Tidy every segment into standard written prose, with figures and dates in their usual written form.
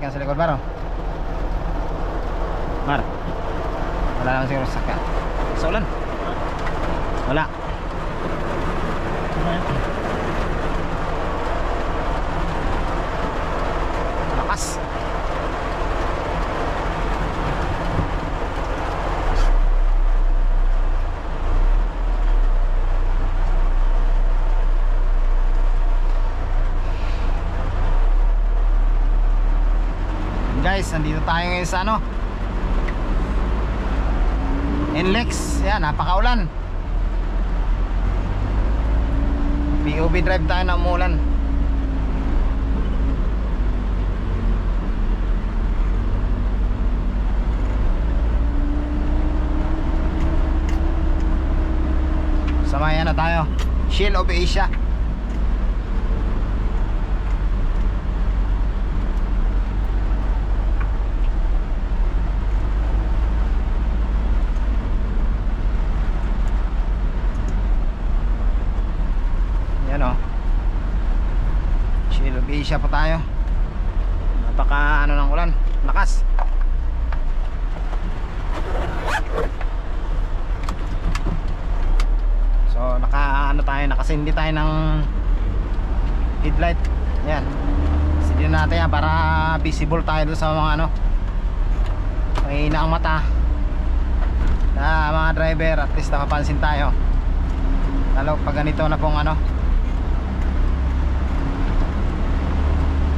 sasakyan sa likod, Baro? Mar, wala lang siguro sasakyan sa ulan. Wala. Lakas. Guys, nandito tayo ngayon sa ano, NLEX. Yan, napakaulan. POV drive tayo na umulan. Samayan na tayo. Shield of Asia. Asia pa tayo. Napaka ano ng ulan, lakas. So naka ano tayo, nakasindi tayo ng headlight. Yan. Sindi natin yan para visible tayo doon sa mga ano, mahina ang mata na mga driver, at least nakapansin tayo. Lalo pag ganito na pong ano,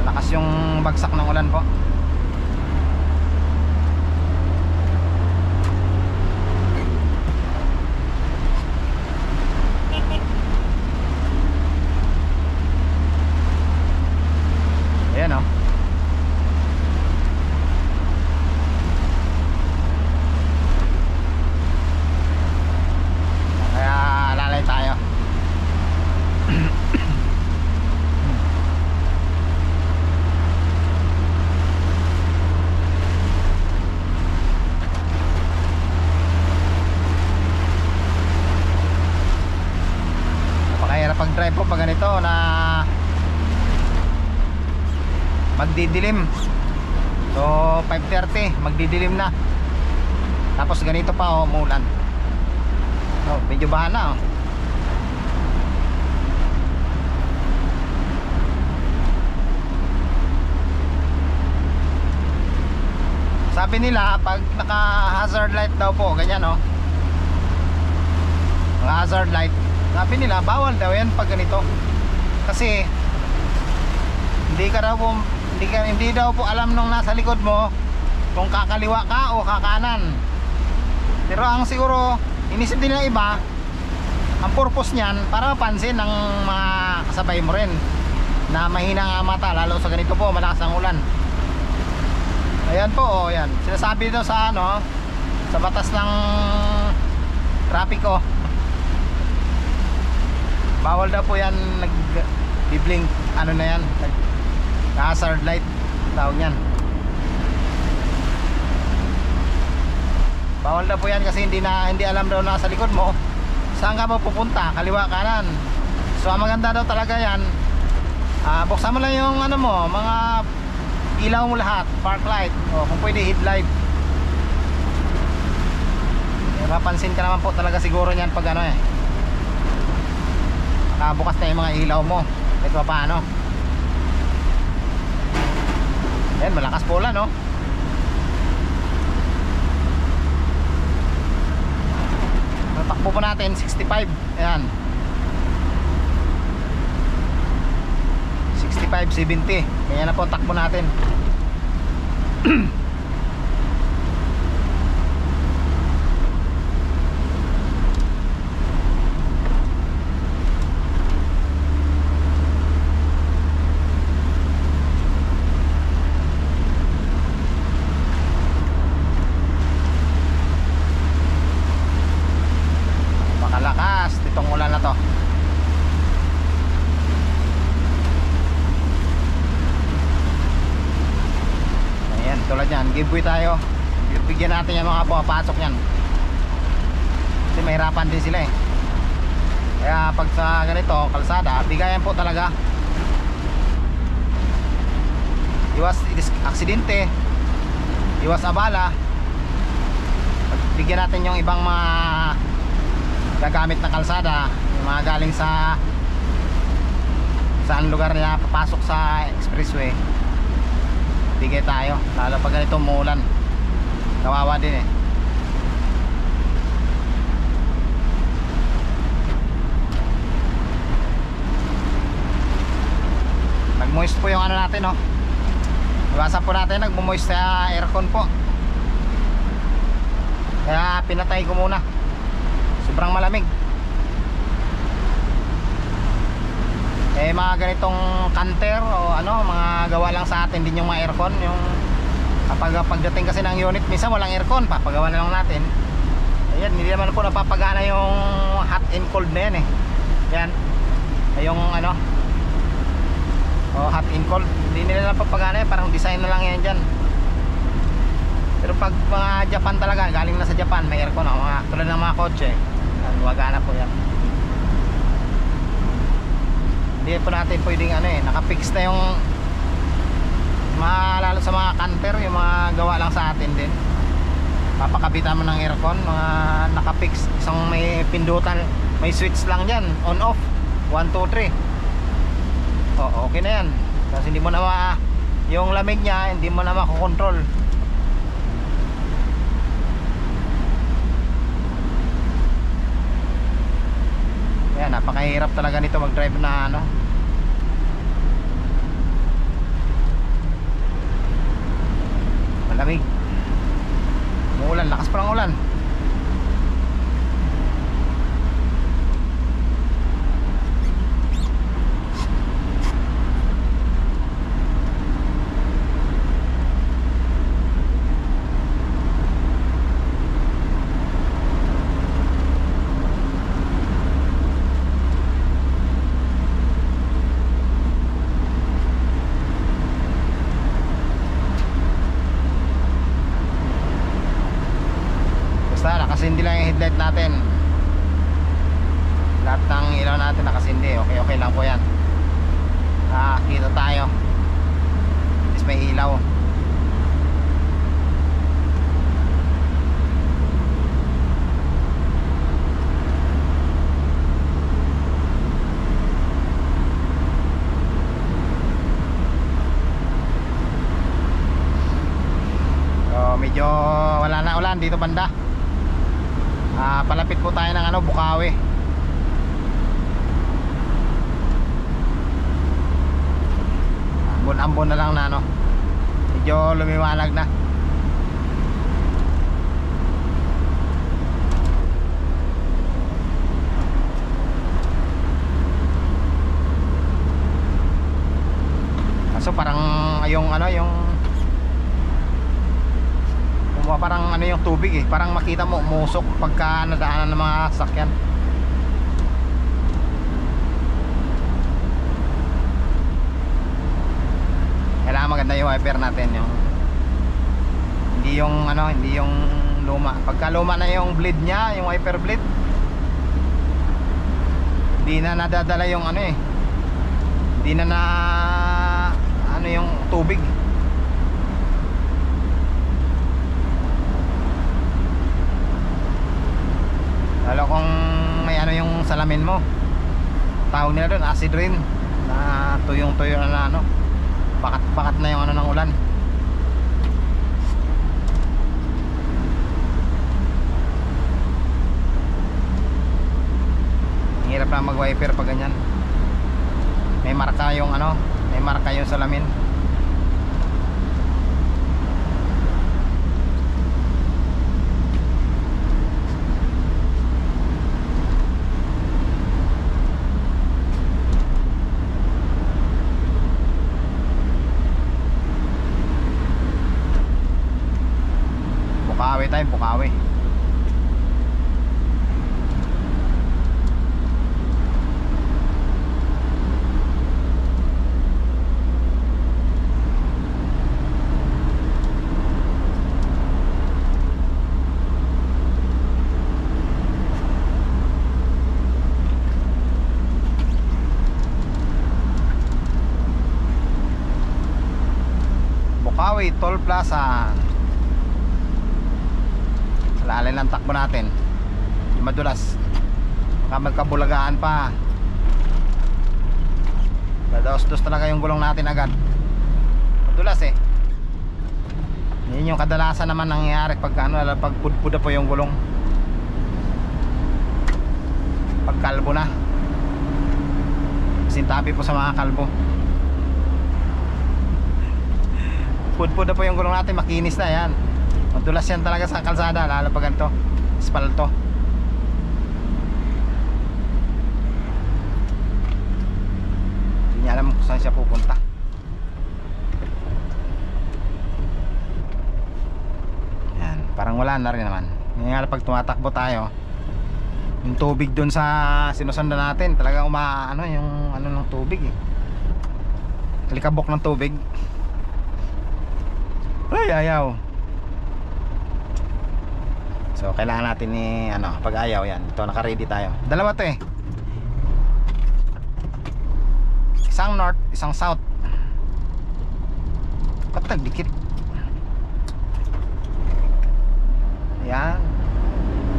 lakas yung bagsak ng ulan po. Ayan o. Kaya lalay tayo. Pag drive po pag ganito na magdidilim. So 5:30 magdidilim na, tapos ganito pa oh, umulan. Oh, medyo bahan na oh. Sabi nila pag naka hazard light daw po, ganyan oh, naka hazard light, sabi nila bawal daw yan pag ganito, kasi hindi daw po alam nung nasa likod mo kung kakaliwa ka o kakanan. Pero ang siguro inisip din ng iba, ang purpose niyan para mapansin ng mga kasabay mo rin na mahina ang mata, lalo sa ganito po malakas ang ulan. Ayan po oh, yan sinasabi dito sa ano, sa batas ng trapiko, bawal daw po yan nag-blink, ano na yan, hazard light tawag yan. Bawal daw po yan kasi hindi alam daw na sa likod mo saan ka pupunta, kaliwa kanan. So ang maganda daw talaga yan, buksan mo lang yung ano mo, mga ilaw mo lahat, park light o kung pwede headlight. Mapansin ka naman po talaga siguro niyan pag ano eh, nakabukas na yung mga ilaw mo kahit pa paano. Ayan, malakas po ulan no. Natakbo po natin 65. Ayan, 65-70. Kaya na po takbo natin. Giveaway tayo, bigyan natin yung mga pumapasok yan kasi mahirapan din sila eh. Kaya pag sa ganito kalsada, bigayan po talaga. iwas aksidente, iwas abala. Bigyan natin yung ibang mga gagamit na kalsada, yung mga galing sa saan lugar niya papasok sa expressway. Bigay tayo, lalo pag ganito umuulan, kawawa din eh. Nag-moist po yung ano natin, oh. Iwasan po natin nag-moist sa aircon po. Kaya pinatay ko muna. Sobrang malamig. Eh mga ganitong canter o ano, mga gawa lang sa atin din yung mga aircon. Yung kapag pagdating kasi ng unit, minsan walang aircon, papagawa na lang natin. Ayan, hindi naman po napapagana yung hot and cold na yan eh. Yan. Yung ano, hot and cold, hindi nila napapagana yan, parang design na lang yan dyan. Pero pag mga Japan talaga, galing na sa Japan, may aircon, mga tulad ng mga kotse, gumagana po yan. Hindi po natin pwedeng ano eh, nakapix na yung mga, lalo sa mga canter, yung mga gawa lang sa atin din. Papakabitan mo ng aircon, mga nakapix, isang may pindutan, may switch lang dyan, on off, 1, 2, 3. Okay na yan. Kasi hindi mo na yung lamig niya, hindi mo na makokontrol. Ayan, napakahirap talaga nito mag-drive na ano. Malamig. Umuulan, lakas pa ng ulan. Nakasindi lang yung headlight natin. Lahat ng ilaw natin nakasindi. Okay lang po yan. Kita tayo. At least may ilaw. Medyo wala na ulan dito banda. Palapit po tayo ng ano, Bukawi. Ambon-ambon na lang na ano. Medyo lumiwanag na. Kaso parang yung ano, yung parang ano yung tubig eh, parang makita mo umusok pagka nadaanan ng mga sasakyan. Kailangan maganda yung wiper natin, yung hindi yung ano, hindi yung luma. Pagka luma na yung bleed nya, yung wiper bleed, hindi na nadadala yung ano eh, hindi na ano yung tubig. Lalo kung may ano yung salamin mo, tawag nila doon acid rain, na tuyong-tuyo na ano, bakat-bakat na yung ano ng ulan. Ang hirap na mag-wiper pag ganyan. May marka yung ano, may marka yung salamin. Bukawi tayo, Bukawi. Bukawi Toll Plaza. Alalay ng takbo natin, madulas, baka magkabulagaan pa. Dados-dos talaga yung gulong natin agad, madulas eh. Yun yung kadalasan naman nangyayari pag pag pudpuda po yung gulong, pag kalbo na. Sintabi po sa mga kalbo, pudpuda po yung gulong natin, makinis na yan. Madulas yan talaga sa kalsada, lalo pag ganito, espalto. Hindi niya alam kung saan siya pupunta. Yan, parang wala na rin naman. Ngayon pag tumatakbo tayo, yung tubig dun sa sinusundan natin, talaga umaano yung ano ng tubig eh. Alikabok ng tubig. Ay, ayaw. So kailangan natin ni pag ayaw yan. Ito, naka-ready tayo. Dalawa to eh. Isang north, isang south. Patag dikit. Ayan.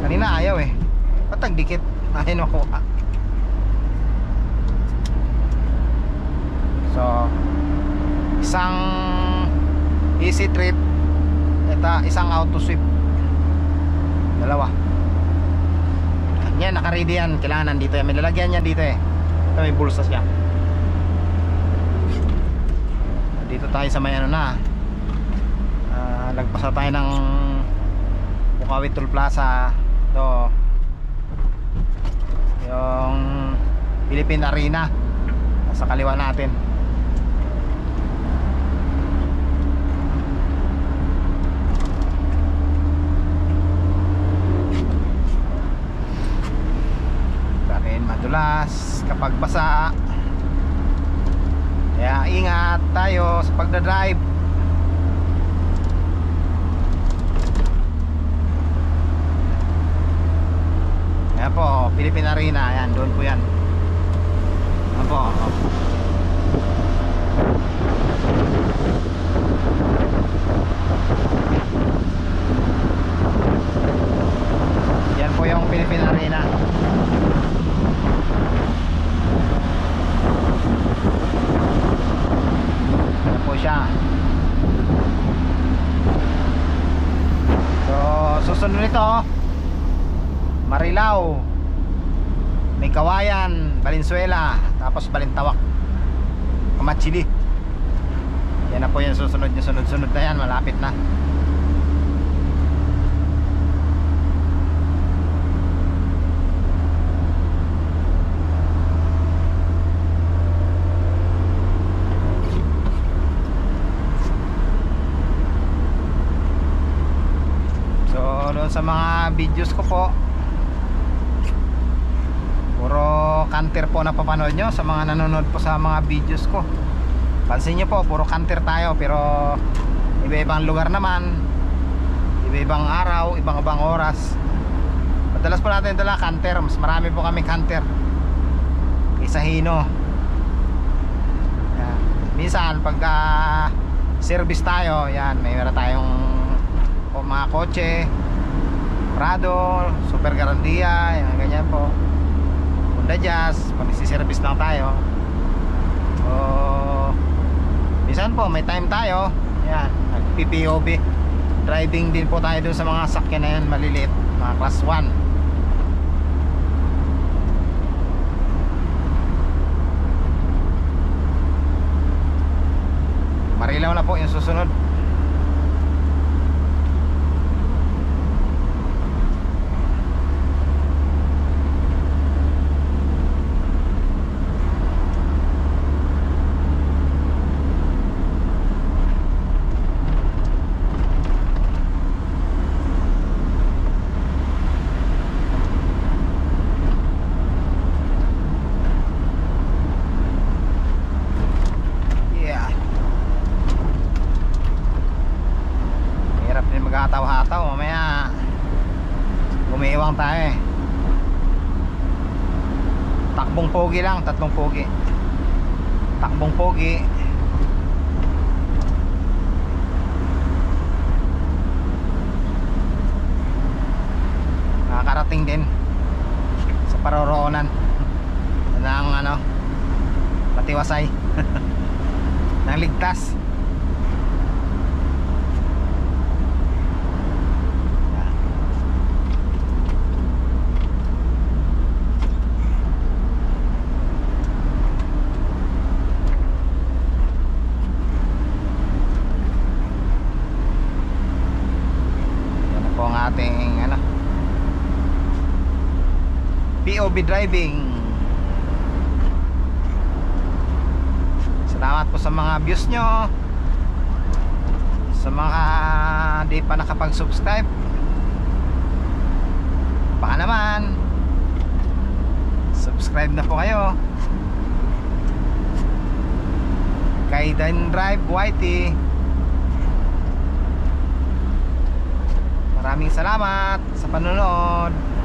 Kanina ayaw eh. Patag dikit. Ayaw makuha. So isang easy trip, ito isang auto sweep. Dalawa. Yan, naka-ready yan. Kailangan nandito yan. May lalagyan yan dito eh. Ito, may bulsa siya. Dito tayo sa may lagpas na tayo ng Bukawi Toll Plaza. Ito yung Philippine Arena sa kaliwa natin. Madulas kapag basa, kaya ingat tayo sa pagdadrive. Ayan po, Philippine Arena. Ayan, doon po yan. Ayan po. Yan po yung Philippine Arena. Yan po siya. So susunod nito, Marilao, may Kawayan, Valenzuela, tapos Balintawak, Kamachili. Yan na po yung susunod, yung sunod-sunod na yan, malapit na. Sa mga videos ko po, puro canter po na papanood nyo. Sa mga nanonood po sa mga videos ko, pansin nyo po, puro canter tayo. Pero iba-ibang lugar naman, iba-ibang araw, ibang-ibang oras. Madalas po natin dala canter. Mas marami po kami canter kaysa Hino. Yan. Minsan pagka service tayo, yan, may meron tayong mga kotse Prado, Super Garandia, yan, ganyan po. Honda Jazz, pag nagsiservice lang tayo. O minsan po may time tayo, yan, nag-PPOB driving din po tayo dun sa mga sakyan na yan, maliliit, mga class 1. Marilao na po yung susunod. Hataw-hataw, mamaya gumiiwang tayo eh. Takbong pogi lang, 3 pogi. Takbong pogi. makarating din sa paroroonan ng ano, patiwasay ng ligtas. Ating ano, POV driving. Salamat po sa mga views nyo, sa mga di pa nakapag-subscribe. Baka naman subscribe na po kayo kay Dan Drive YT. Maraming salamat sa panonood.